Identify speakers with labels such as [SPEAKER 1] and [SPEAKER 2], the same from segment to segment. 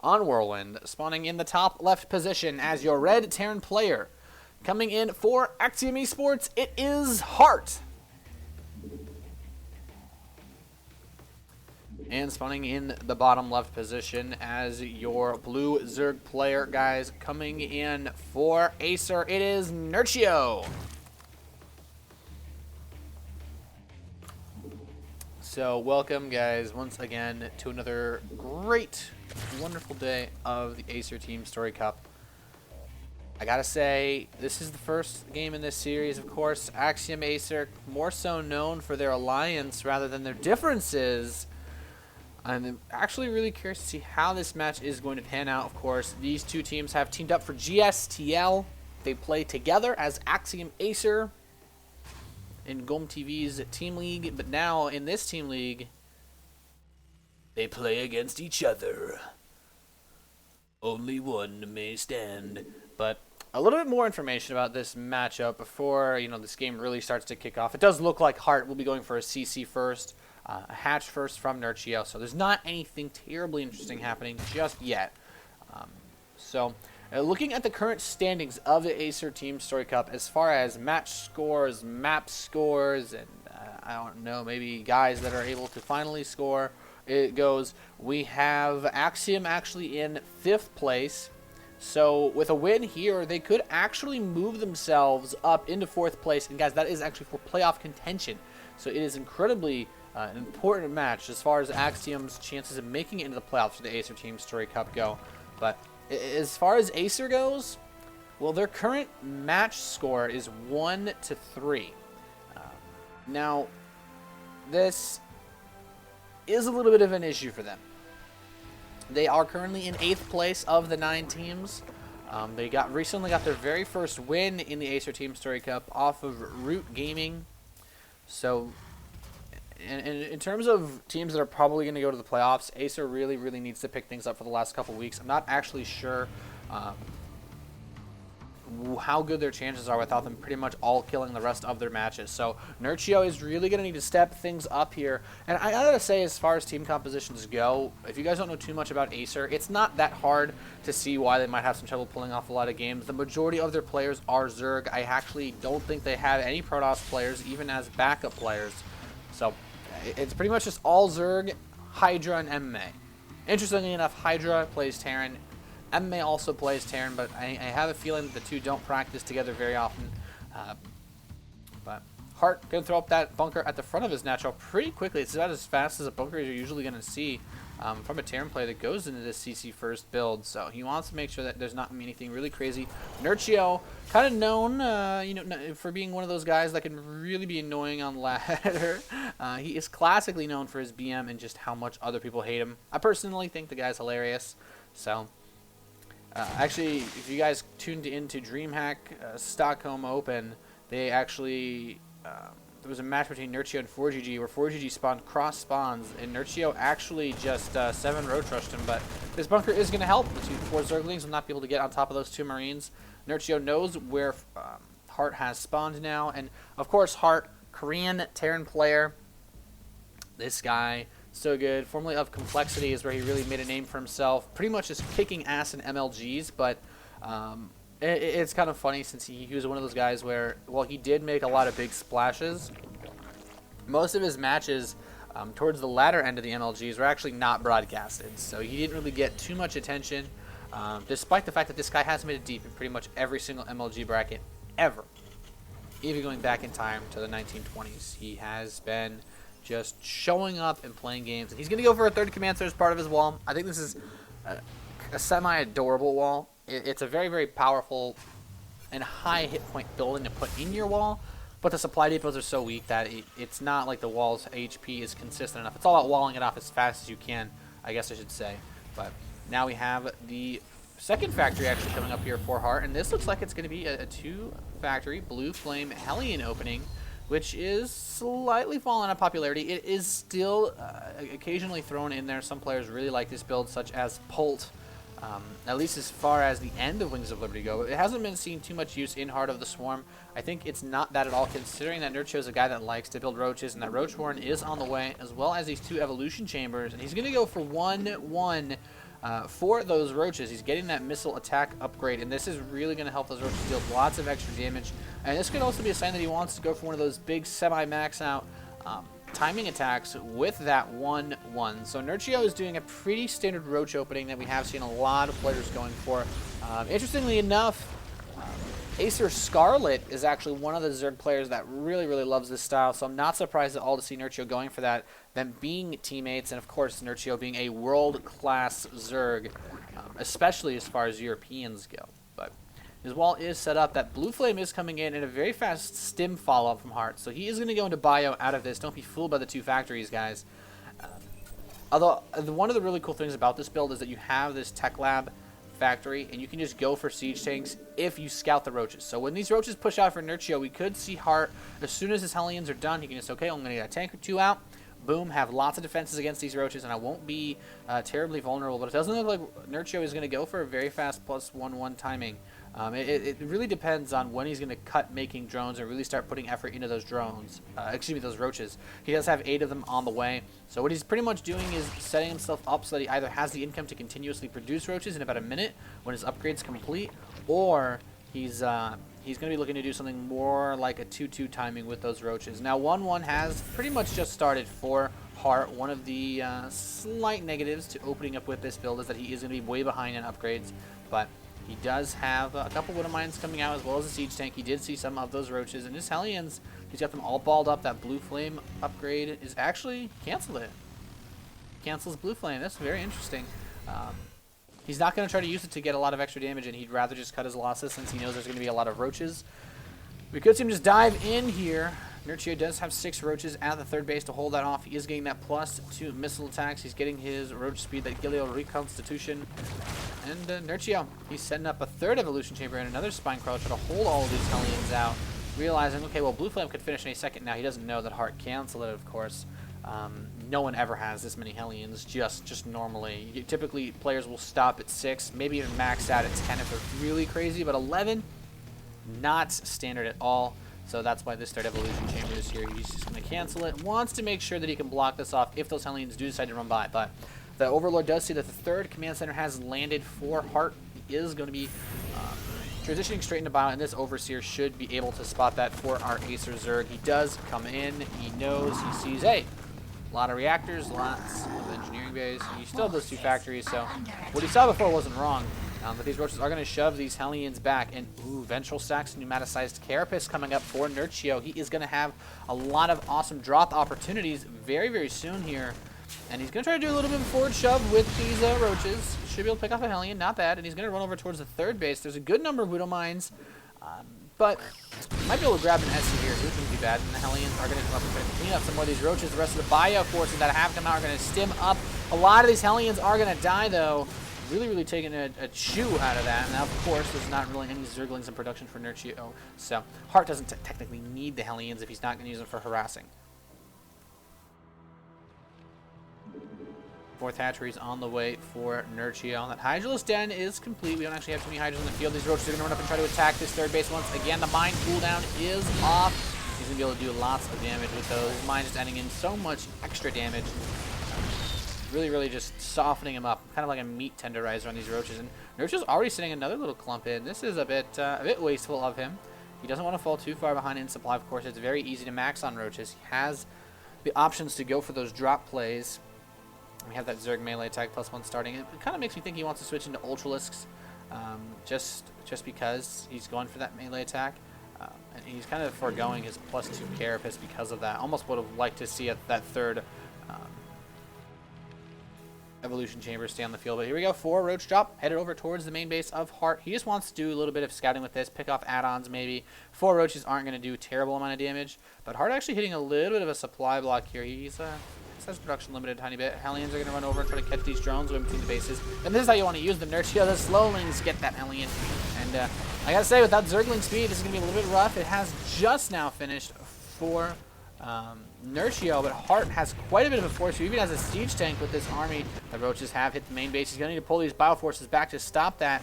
[SPEAKER 1] on Whirlwind, spawning in the top left position as your red Terran player. Coming in for Axiom Esports, it is Heart. And spawning in the bottom left position as your blue Zerg player, guys. Coming in for Acer, it is Nerchio. So welcome, guys, once again to another great, wonderful day of the Acer TeamStory Cup. I gotta say, this is the first game in this series, of course. Axiom Acer, more so known for their alliance rather than their differences. I'm actually really curious to see how this match is going to pan out, of course. These two teams have teamed up for GSTL. They play together as Axiom Acer in GOM TV's Team League, but now in this Team League, they play against each other. Only one may stand. But a little bit more information about this matchup before, this game really starts to kick off. It does look like Heart will be going for a CC first. A hatch first from Nerchio, so there's not anything terribly interesting happening just yet. Looking at the current standings of the Acer TeamStory Cup, as far as match scores, map scores, and I don't know, maybe guys that are able to finally score, it goes, we have Axiom actually in 5th place. So with a win here, they could actually move themselves up into 4th place, and guys, that is actually for playoff contention. So it is incredibly an important match as far as Axiom's chances of making it into the playoffs for the Acer TeamStory Cup go. But as far as Acer goes, well, their current match score is 1-3. Now, this is a little bit of an issue for them. They are currently in 8th place of the 9 teams. They recently got their very first win in the Acer TeamStory Cup off of Root Gaming. So in terms of teams that are probably going to go to the playoffs, Acer really, really needs to pick things up for the last couple weeks. I'm not actually sure how good their chances are without them pretty much all killing the rest of their matches. So Nerchio is really going to need to step things up here. And I gotta say, as far as team compositions go, if you guys don't know too much about Acer, it's not that hard to see why they might have some trouble pulling off a lot of games. The majority of their players are Zerg. I actually don't think they have any Protoss players, even as backup players. So it's pretty much just all Zerg, Hydra, and MMA. Interestingly enough, Hydra plays Terran. MMA also plays Terran, but I have a feeling that the two don't practice together very often. But Hart going to throw up that bunker at the front of his natural pretty quickly. It's about as fast as a bunker you're usually going to see from a Terran player that goes into this CC first build. So he wants to make sure that there's not anything really crazy. Nerchio, kind of known, for being one of those guys that can really be annoying on ladder. He is classically known for his BM and just how much other people hate him. I personally think the guy's hilarious. So actually, if you guys tuned into DreamHack Stockholm Open, they actually there was a match between Nerchio and 4GG where 4GG spawned cross spawns, and Nerchio actually just 7 roach rushed him. But this bunker is going to help. The 4 Zerglings will not be able to get on top of those 2 Marines. Nerchio knows where Heart has spawned now, and of course Heart, Korean Terran player. This guy, so good. Formerly of Complexity is where he really made a name for himself. Pretty much just kicking ass in MLGs, but it's kind of funny since he was one of those guys where, well, he did make a lot of big splashes. Most of his matches towards the latter end of the MLGs were actually not broadcasted, so he didn't really get too much attention, despite the fact that this guy has made it deep in pretty much every single MLG bracket ever. Even going back in time to the 1920s, he has been just showing up and playing games. And he's going to go for a 3rd command center as part of his wall. I think this is a semi-adorable wall. It's a very, very powerful and high hit point building to put in your wall, but the supply depots are so weak that it's not like the wall's HP is consistent enough. It's all about walling it off as fast as you can, I guess I should say. But now we have the 2nd factory actually coming up here for Heart, and this looks like it's going to be a 2-factory Blue Flame Hellion opening, which is slightly fallen in popularity. It is still occasionally thrown in there. Some players really like this build, such as Pult, at least as far as the end of Wings of Liberty go. It hasn't been seen too much use in Heart of the Swarm. I think it's not that at all, considering that Nerchio is a guy that likes to build roaches, and that Roach Warren is on the way, as well as these 2 evolution chambers. And he's going to go for 1-1 for those roaches. He's getting that missile attack upgrade, and this is really going to help those roaches deal lots of extra damage. And this could also be a sign that he wants to go for one of those big semi-max out timing attacks with that 1-1. So Nerchio is doing a pretty standard roach opening that we have seen a lot of players going for. Interestingly enough, Acer Scarlet is actually one of the Zerg players that really, really loves this style, so I'm not surprised at all to see Nerchio going for that, them being teammates, and of course Nerchio being a world-class Zerg, especially as far as Europeans go. But his wall is set up. That Blue Flame is coming in a very fast stim follow-up from Heart, so he is going to go into bio out of this. Don't be fooled by the 2 factories, guys. Although, one of the really cool things about this build is that you have this Tech Lab factory, and you can just go for siege tanks if you scout the roaches. So when these roaches push out for Nerchio, we could see Heart, as soon as his Hellions are done, he can just, okay, I'm going to get a tank or 2 out, boom, have lots of defenses against these roaches, and I won't be terribly vulnerable. But it doesn't look like Nerchio is going to go for a very fast +1-1 timing. It really depends on when he's going to cut making drones and really start putting effort into those drones. Those roaches. He does have 8 of them on the way. So what he's pretty much doing is setting himself up so that he either has the income to continuously produce roaches in about a minute when his upgrade's complete, or he's going to be looking to do something more like a 2-2 timing with those roaches. Now 1-1 has pretty much just started for Heart. One of the slight negatives to opening up with this build is that he is going to be way behind in upgrades, but he does have a couple Widow Mines coming out as well as a siege tank. He did see some of those roaches, and his Hellions, he's got them all balled up. That Blue Flame upgrade is actually canceled it. Cancels Blue Flame. That's very interesting. He's not going to try to use it to get a lot of extra damage, and he'd rather just cut his losses since he knows there's going to be a lot of roaches. We could see him just dive in here. Nerchio does have 6 roaches at the 3rd base to hold that off. He is getting that +2 missile attacks. He's getting his roach speed, that Gileo Reconstitution. And Nerchio, he's setting up a 3rd evolution chamber and another spine crawler to try to hold all of these Hellions out. Realizing, okay, well, Blue Flame could finish any second now. He doesn't know that Heart canceled it, of course. No one ever has this many Hellions, just normally. Typically, players will stop at 6, maybe even max out at 10 if they're really crazy, but 11, not standard at all. So that's why this 3rd evolution chamber is here. He's just going to cancel it. Wants to make sure that he can block this off if those Hellions do decide to run by. But the Overlord does see that the 3rd command center has landed for Heart. He is going to be transitioning straight into bio, and this Overseer should be able to spot that for our Acer Zerg. He does come in. He knows. He sees, hey, a lot of reactors, lots of engineering bays. You still have those 2 factories, so what he saw before wasn't wrong. But these roaches are going to shove these Hellions back. And, ooh, Ventral Stacks, Pneumaticized Carapace coming up for Nerchio. He is going to have a lot of awesome drop opportunities very, very soon here. And he's going to try to do a little bit of a forward shove with these roaches. Should be able to pick off a Hellion, not bad. And he's going to run over towards the 3rd base. There's a good number of Widow Mines, but might be able to grab an SC here. It wouldn't be bad. And the Hellions are going to come up and try to clean up some more of these roaches. The rest of the bio forces that have come out are going to stim up. A lot of these Hellions are going to die, though. Really taking a chew out of that. And now, of course, there's not really any Zerglings in production for Nerchio. So Heart doesn't technically need the Hellions if he's not going to use them for harassing. 4th hatchery's on the way for Nerchio. That Hydralisk Den is complete. We don't actually have too many Hydras in the field. These roaches are going to run up and try to attack this 3rd base once again. The mine cooldown is off. He's going to be able to do lots of damage with those. His mine just adding in so much extra damage. Really just softening him up, kind of like a meat tenderizer on these roaches. And Nerchio's already sending another little clump in. This is a bit wasteful of him. He doesn't want to fall too far behind in supply. Of course, it's very easy to max on roaches. He has the options to go for those drop plays. We have that Zerg melee attack +1 starting. It kind of makes me think he wants to switch into Ultralisks, just because he's going for that melee attack. And he's kind of foregoing his +2 Carapace because of that. Almost would have liked to see that 3rd evolution chamber stay on the field. But here we go, 4 roach drop, headed over towards the main base of Heart. He just wants to do a little bit of scouting with this, pick off add-ons maybe. 4 roaches aren't going to do a terrible amount of damage, but Heart actually hitting a little bit of a supply block here. He's has production limited a tiny bit. Hellions are going to run over and try to catch these drones in between the bases. And this is how you want to use them. Nerchio, the Slowlings get that Hellion. And I gotta say, without Zergling speed, this is going to be a little bit rough. It has just now finished for Nerchio, but Heart has quite a bit of a force. He even has a siege tank with this army. The roaches have hit the main base. He's going to need to pull these bioforces back to stop that.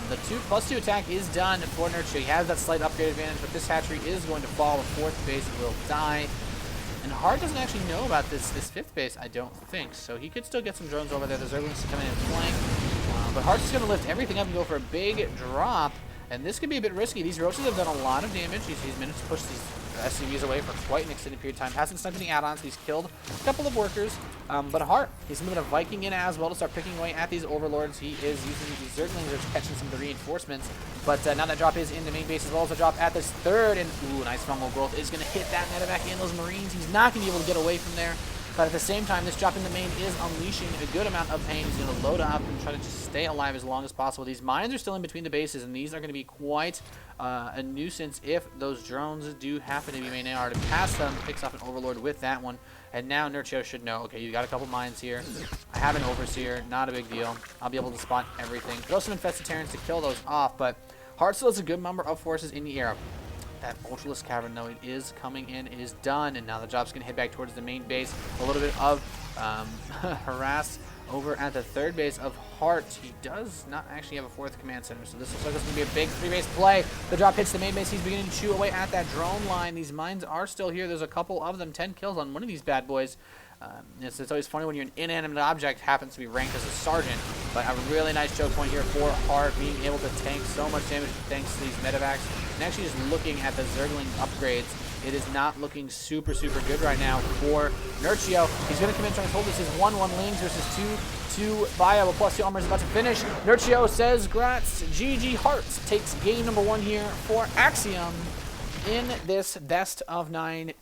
[SPEAKER 1] The +2 attack is done for Nerchio. He has that slight upgrade advantage, but this hatchery is going to fall. The 4th base will die. And Hart doesn't actually know about this fifth base, I don't think. So he could still get some drones over there. The Zerglings coming in and flank. But Hart's just going to lift everything up and go for a big drop. And this could be a bit risky. These Roaches have done a lot of damage. He's managed to push these SCVs away for quite an extended period of time. Hasn't sniped any add-ons. He's killed a couple of workers. But Hart, he's moving a Viking in as well to start picking away at these Overlords. He is using these Zerglings that are catching some of the reinforcements. But now that drop is in the main base as well as a drop at this third. And ooh, nice fungal growth is going to hit that medevac and those Marines. He's not going to be able to get away from there. But at the same time, this drop in the main is unleashing a good amount of pain. He's going to load up and try to just stay alive as long as possible. These mines are still in between the bases, and these are going to be quite a nuisance if those drones do happen to be main AR. To pass them, picks off an Overlord with that one. And now Nerchio should know, okay, you got a couple mines here. I have an Overseer, not a big deal. I'll be able to spot everything. Throw some Infested Terrans to kill those off, but Hart still has a good number of forces in the air. That Ultralisk Cavern, though, it is coming in, is done, and now the drop's going to head back towards the main base. A little bit of harass over at the third base of Hart. He does not actually have a fourth command center, so this looks like it's going to be a big three-base play. The drop hits the main base. He's beginning to chew away at that drone line. These mines are still here. There's a couple of them. 10 kills on one of these bad boys. It's always funny when you're an inanimate object happens to be ranked as a sergeant, but a really nice choke point here for Hart, being able to tank so much damage thanks to these medevacs. And actually just looking at the Zergling upgrades, it is not looking super good right now for Nerchio. He's going to come in trying to hold this. Is 1-1 Lings versus 2 Viable. +2 armor is about to finish. Nerchio says, grats. GG Hart takes game number 1 here for Axiom in this best of 9